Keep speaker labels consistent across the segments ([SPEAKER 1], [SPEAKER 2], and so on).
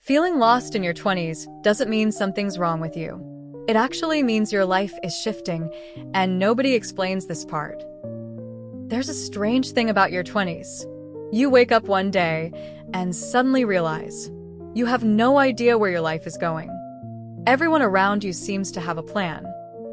[SPEAKER 1] Feeling lost in your 20s doesn't mean something's wrong with you. It actually means your life is shifting, and nobody explains this part. There's a strange thing about your 20s. You wake up one day and suddenly realize you have no idea where your life is going. Everyone around you seems to have a plan,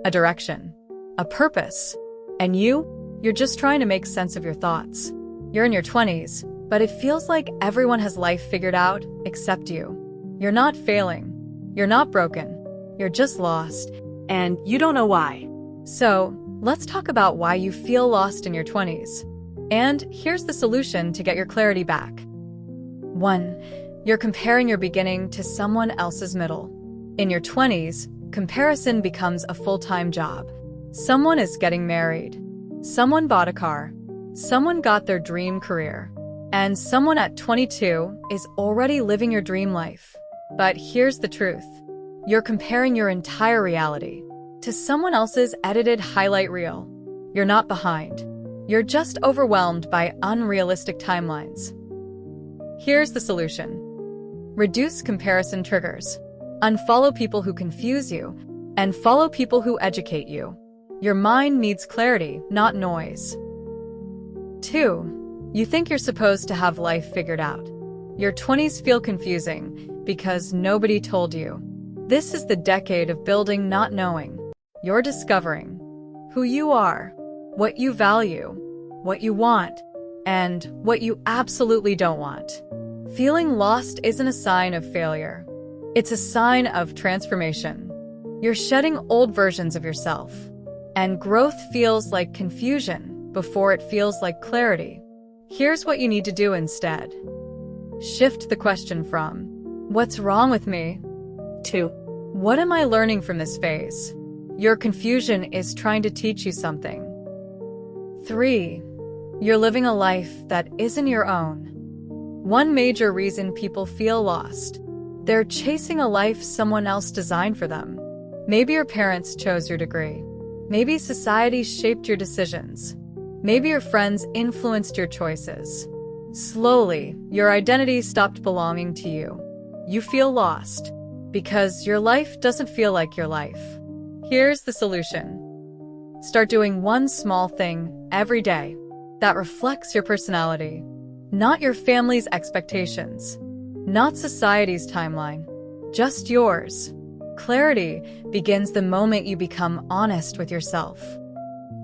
[SPEAKER 1] a direction, a purpose. And you're just trying to make sense of your thoughts. You're in your 20s, but it feels like everyone has life figured out except you. You're not failing. You're not broken. You're just lost, and you don't know why. So, let's talk about why you feel lost in your 20s. And here's the solution to get your clarity back. 1. You're comparing your beginning to someone else's middle. In your 20s, comparison becomes a full-time job. Someone is getting married. Someone bought a car. Someone got their dream career. And someone at 22 is already living your dream life. But here's the truth. You're comparing your entire reality to someone else's edited highlight reel. You're not behind. You're just overwhelmed by unrealistic timelines. Here's the solution. Reduce comparison triggers. Unfollow people who confuse you, and follow people who educate you. Your mind needs clarity, not noise. 2. You think you're supposed to have life figured out. Your 20s feel confusing because nobody told you. This is the decade of building, not knowing. You're discovering who you are, what you value, what you want, and what you absolutely don't want. Feeling lost isn't a sign of failure. It's a sign of transformation. You're shedding old versions of yourself. And growth feels like confusion before it feels like clarity. Here's what you need to do instead. Shift the question from, "What's wrong with me?" to, "What am I learning from this phase?" Your confusion is trying to teach you something. 3. You're living a life that isn't your own. One major reason people feel lost. They're chasing a life someone else designed for them. Maybe your parents chose your degree. Maybe society shaped your decisions. Maybe your friends influenced your choices. Slowly, your identity stopped belonging to you. You feel lost because your life doesn't feel like your life. Here's the solution. Start doing one small thing every day that reflects your personality, not your family's expectations, not society's timeline, just yours. Clarity begins the moment you become honest with yourself.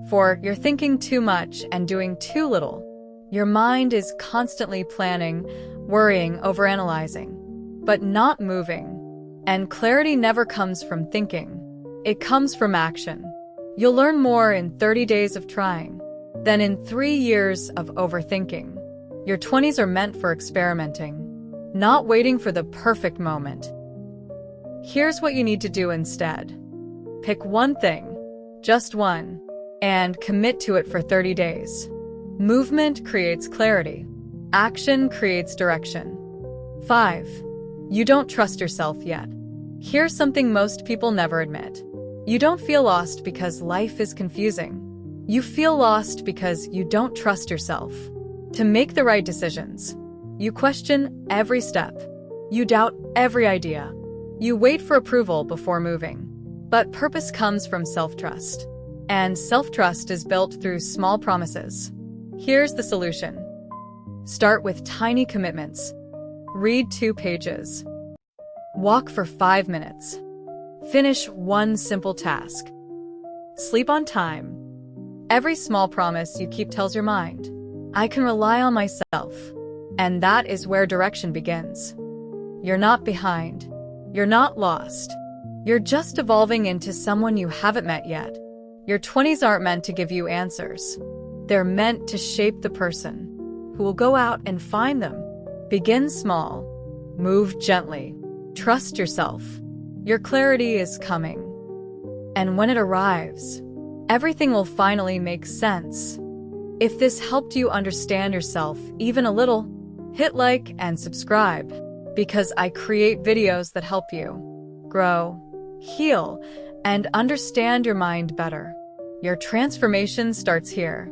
[SPEAKER 1] For you're thinking too much and doing too little. Your mind is constantly planning, worrying, overanalyzing, but not moving. And clarity never comes from thinking. It comes from action. You'll learn more in 30 days of trying than in 3 years of overthinking. Your 20s are meant for experimenting, not waiting for the perfect moment. Here's what you need to do instead. Pick one thing, just one, and commit to it for 30 days. Movement creates clarity. Action creates direction. 5. You don't trust yourself yet. Here's something most people never admit. You don't feel lost because life is confusing. You feel lost because you don't trust yourself to make the right decisions. You question every step. You doubt every idea. You wait for approval before moving. But purpose comes from self-trust. And self-trust is built through small promises. Here's the solution. Start with tiny commitments. Read 2 pages. Walk for 5 minutes. Finish one simple task. Sleep on time. Every small promise you keep tells your mind, I can rely on myself. And that is where direction begins. You're not behind. You're not lost. You're just evolving into someone you haven't met yet. Your 20s aren't meant to give you answers. They're meant to shape the person who will go out and find them. Begin small. Move gently. Trust yourself. Your clarity is coming. And when it arrives, everything will finally make sense. If this helped you understand yourself even a little, hit like and subscribe, because I create videos that help you grow, heal, and understand your mind better. Your transformation starts here.